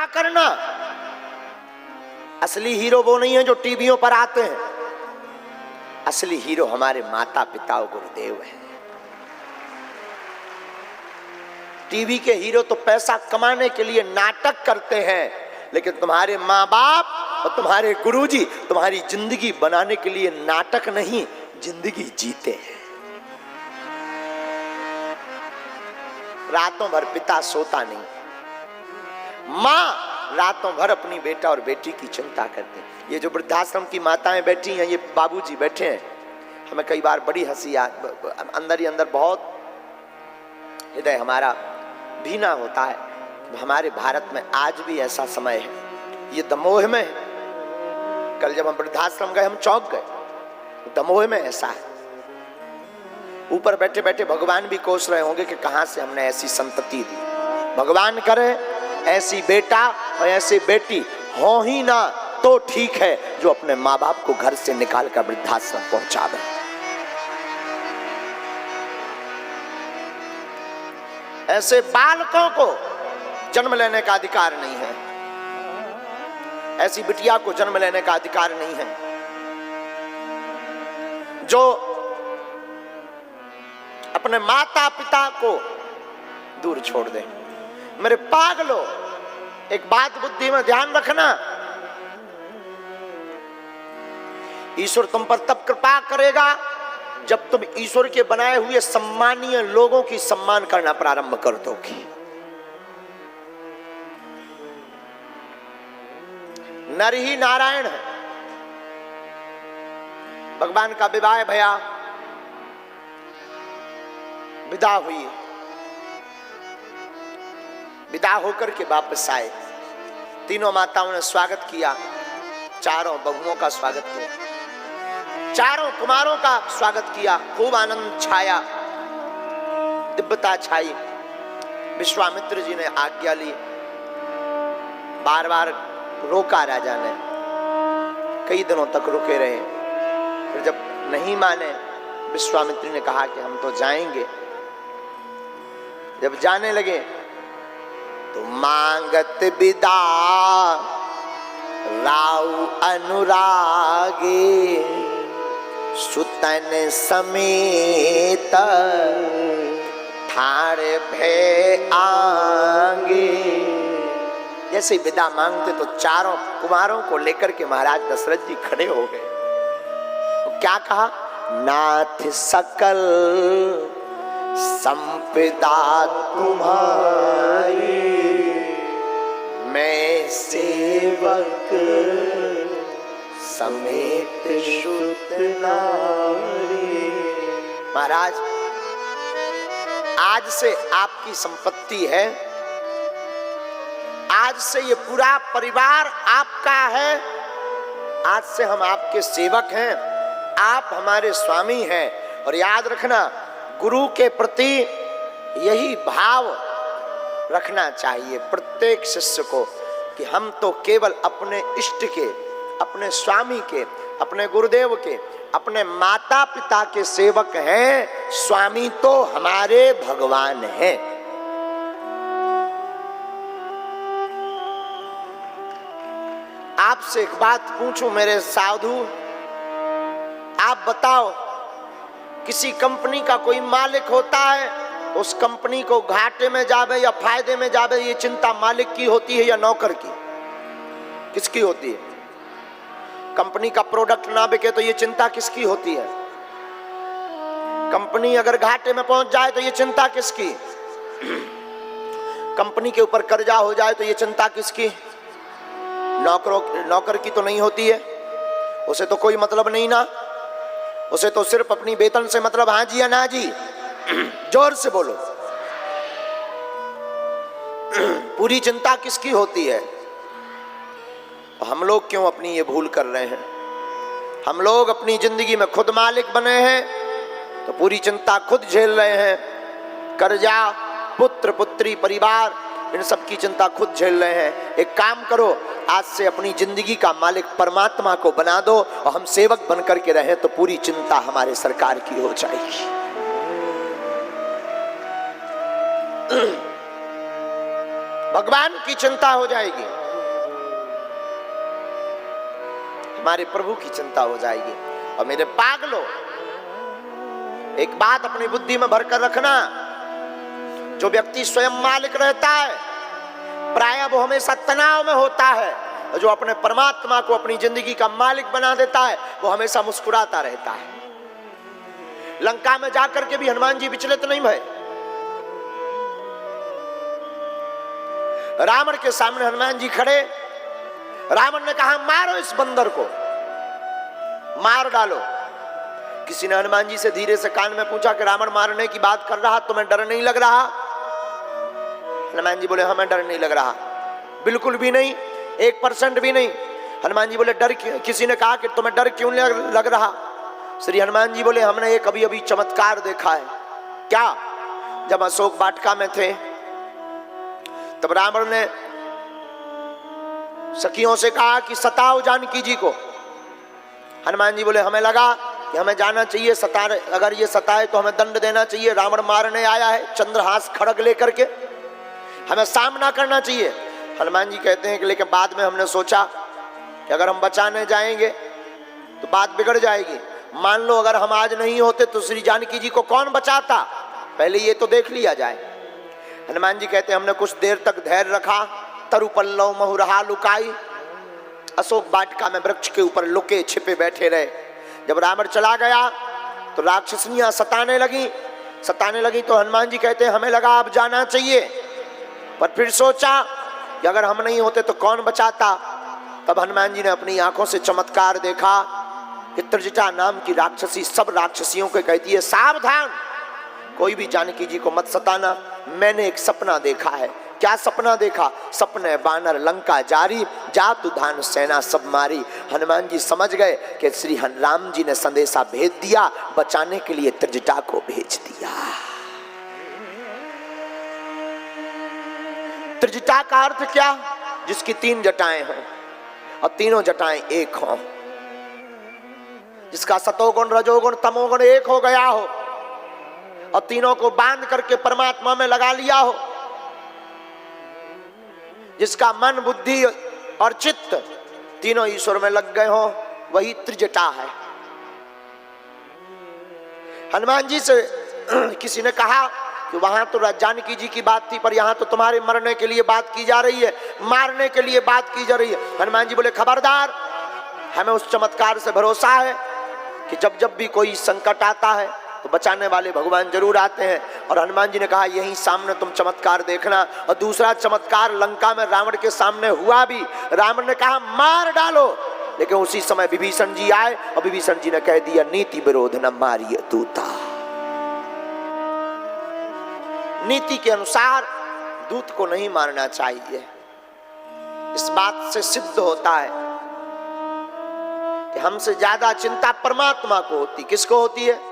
ना करना। असली हीरो वो नहीं है जो टीवियों पर आते हैं, असली हीरो हमारे माता पिता और गुरुदेव हैं। टीवी के हीरो तो पैसा कमाने के लिए नाटक करते हैं, लेकिन तुम्हारे माँ बाप और तुम्हारे गुरुजी तुम्हारी जिंदगी बनाने के लिए नाटक नहीं, जिंदगी जीते हैं। रातों भर पिता सोता नहीं, माँ रातों भर अपनी बेटा और बेटी की चिंता करते हैं। ये जो वृद्धाश्रम की माताएं बैठी हैं, ये बाबूजी बैठे हैं, हमें कई बार बड़ी हंसी अंदर ही अंदर बहुत हृदय हमारा भीना होता है। हमारे भारत में आज भी ऐसा समय है, ये दमोह में है। कल जब हम वृद्धाश्रम गए हम चौंक गए, दमोह में ऐसा है। ऊपर बैठे बैठे भगवान भी कोस रहे होंगे कि कहां से हमने ऐसी संतति दी। भगवान करे ऐसी बेटा और ऐसी बेटी हो ही ना तो ठीक है, जो अपने माँ बाप को घर से निकाल कर वृद्धाश्रम पहुंचा दे। ऐसे बालकों को जन्म लेने का अधिकार नहीं है, ऐसी बिटिया को जन्म लेने का अधिकार नहीं है जो अपने माता पिता को दूर छोड़ दे। मेरे पागलों, एक बात बुद्धि में ध्यान रखना, ईश्वर तुम पर तब कृपा करेगा जब तुम ईश्वर के बनाए हुए सम्मानीय लोगों की सम्मान करना प्रारंभ कर दोगे। नर ही नारायण है। भगवान का विवाह भया, विदा हुई, विदा होकर के वापस आए। तीनों माताओं ने स्वागत किया, चारों बहुओं का स्वागत किया, चारों कुमारों का स्वागत किया। खूब आनंद छाया, दिव्यता छाई। विश्वामित्र जी ने आज्ञा ली, बार बार रोका राजा ने, कई दिनों तक रुके रहे। फिर जब नहीं माने, विश्वामित्र ने कहा कि हम तो जाएंगे। जब जाने लगे तो मांगत विदा राउ अनुरागे, सुतन समेत ठाड़ भय आंगे। जैसे विदा मांगते तो चारों कुमारों को लेकर के महाराज दशरथ जी खड़े हो गए। तो क्या कहा? नाथ सकल संपदा तुम्हारी, मैं सेवक समेत श्रुत नारी। महाराज, आज से आपकी संपत्ति है, आज से ये पूरा परिवार आपका है, आज से हम आपके सेवक हैं, आप हमारे स्वामी हैं। और याद रखना, गुरु के प्रति यही भाव रखना चाहिए प्रत्येक शिष्य को कि हम तो केवल अपने इष्ट के, अपने स्वामी के, अपने गुरुदेव के, अपने माता पिता के सेवक हैं, स्वामी तो हमारे भगवान हैं। आपसे एक बात पूछूं मेरे साधु, आप बताओ, किसी कंपनी का कोई मालिक होता है, उस कंपनी को घाटे में जावे या फायदे में जावे, ये चिंता मालिक की होती है या नौकर की? किसकी होती है? कंपनी का प्रोडक्ट ना बिके तो ये चिंता किसकी होती है? कंपनी अगर घाटे में पहुंच जाए तो ये चिंता किसकी? कंपनी के ऊपर कर्जा हो जाए तो ये चिंता किसकी? नौकर की तो नहीं होती है, उसे तो कोई मतलब नहीं ना, उसे तो सिर्फ अपनी वेतन से मतलब। हाँ जी या ना जी? जोर से बोलो। पूरी चिंता किसकी होती है? हम लोग क्यों अपनी ये भूल कर रहे हैं? हम लोग अपनी जिंदगी में खुद मालिक बने हैं तो पूरी चिंता खुद झेल रहे हैं। कर्जा, पुत्र पुत्री, परिवार, इन सब की चिंता खुद झेल रहे हैं। एक काम करो, आज से अपनी जिंदगी का मालिक परमात्मा को बना दो और हम सेवक बनकर के रहें तो पूरी चिंता हमारे सरकार की हो जाएगी। भगवान की चिंता हो जाएगी, हमारे प्रभु की चिंता हो जाएगी। और मेरे पागलों, एक बात अपनी बुद्धि में भरकर रखना, जो व्यक्ति स्वयं मालिक रहता है प्रायः वो हमेशा तनाव में होता है, और जो अपने परमात्मा को अपनी जिंदगी का मालिक बना देता है वो हमेशा मुस्कुराता रहता है। लंका में जाकर के भी हनुमान जी विचलित नहीं भय। रावण के सामने हनुमान जी खड़े, रावण ने कहा मारो इस बंदर को, मार डालो। किसी ने हनुमान जी से धीरे से कान में पूछा कि रावण मारने की बात कर रहा, तुम्हें डर नहीं लग रहा? हनुमान जी बोले हमें डर नहीं लग रहा, बिल्कुल भी नहीं, 1% भी नहीं। हनुमान जी बोले डर क्यों? किसी ने कहा कि तुम्हें डर क्यों लग रहा? श्री हनुमान जी बोले हमने एक अभी अभी चमत्कार देखा है। क्या? जब अशोक वाटिका में थे तब रावण ने सखियों से कहा कि सताओ जानकी जी को। हनुमान जी बोले हमें लगा कि हमें जाना चाहिए, अगर ये सताए तो हमें दंड देना चाहिए। रावण मारने आया है चंद्रहास खड़ग लेकर के, हमें सामना करना चाहिए। हनुमान जी कहते हैं कि लेकिन बाद में हमने सोचा कि अगर हम बचाने जाएंगे तो बात बिगड़ जाएगी। मान लो अगर हम आज नहीं होते तो श्री जानकी जी को कौन बचाता, पहले ये तो देख लिया जाए। हनुमान जी कहते हैं हमने कुछ देर तक धैर्य रखा, तरु पल्लव महुरहा लुकाई, अशोक वाटिका में वृक्ष के ऊपर लुके छिपे बैठे रहे। जब रावण चला गया तो राक्षसनियां सताने लगी तो हनुमान जी कहते हैं हमें लगा अब जाना चाहिए, पर फिर सोचा कि अगर हम नहीं होते तो कौन बचाता। तब हनुमान जी ने अपनी आंखों से चमत्कार देखा कि त्रिजटा नाम की राक्षसी सब राक्षसियों को कहती है सावधान, कोई भी जानकी जी को मत सताना, मैंने एक सपना देखा है। क्या सपना देखा? सपने बानर लंका जारी, जातु धान सेना सब मारी। हनुमान जी समझ गए कि श्री राम जी ने संदेशा भेज दिया, बचाने के लिए त्रिजटा को भेज दिया। त्रिजटा का अर्थ क्या? जिसकी 3 जटाएं हों और तीनों जटाएं एक हों, जिसका सतोगुण रजोगुण तमोगुण एक हो गया हो और तीनों को बांध करके परमात्मा में लगा लिया हो, जिसका मन बुद्धि और चित्त तीनों ईश्वर में लग गए हो, वही त्रिजटा है। हनुमान जी से किसी ने कहा कि वहां तो जानकी जी की बात थी, पर यहाँ तो तुम्हारे मरने के लिए बात की जा रही है, मारने के लिए बात की जा रही है। हनुमान जी बोले खबरदार, हमें उस चमत्कार से भरोसा है कि जब भी कोई संकट आता है तो बचाने वाले भगवान जरूर आते हैं। और हनुमान जी ने कहा यहीं सामने तुम चमत्कार देखना। और दूसरा चमत्कार लंका में रावण के सामने हुआ भी, रावण ने कहा मार डालो, लेकिन उसी समय विभीषण जी आए और विभीषण जी ने कह दिया नीति विरोध न मारिय दूता। नीति के अनुसार दूत को नहीं मारना चाहिए। इस बात से सिद्ध होता है कि हमसे ज्यादा चिंता परमात्मा को होती। किसको होती है?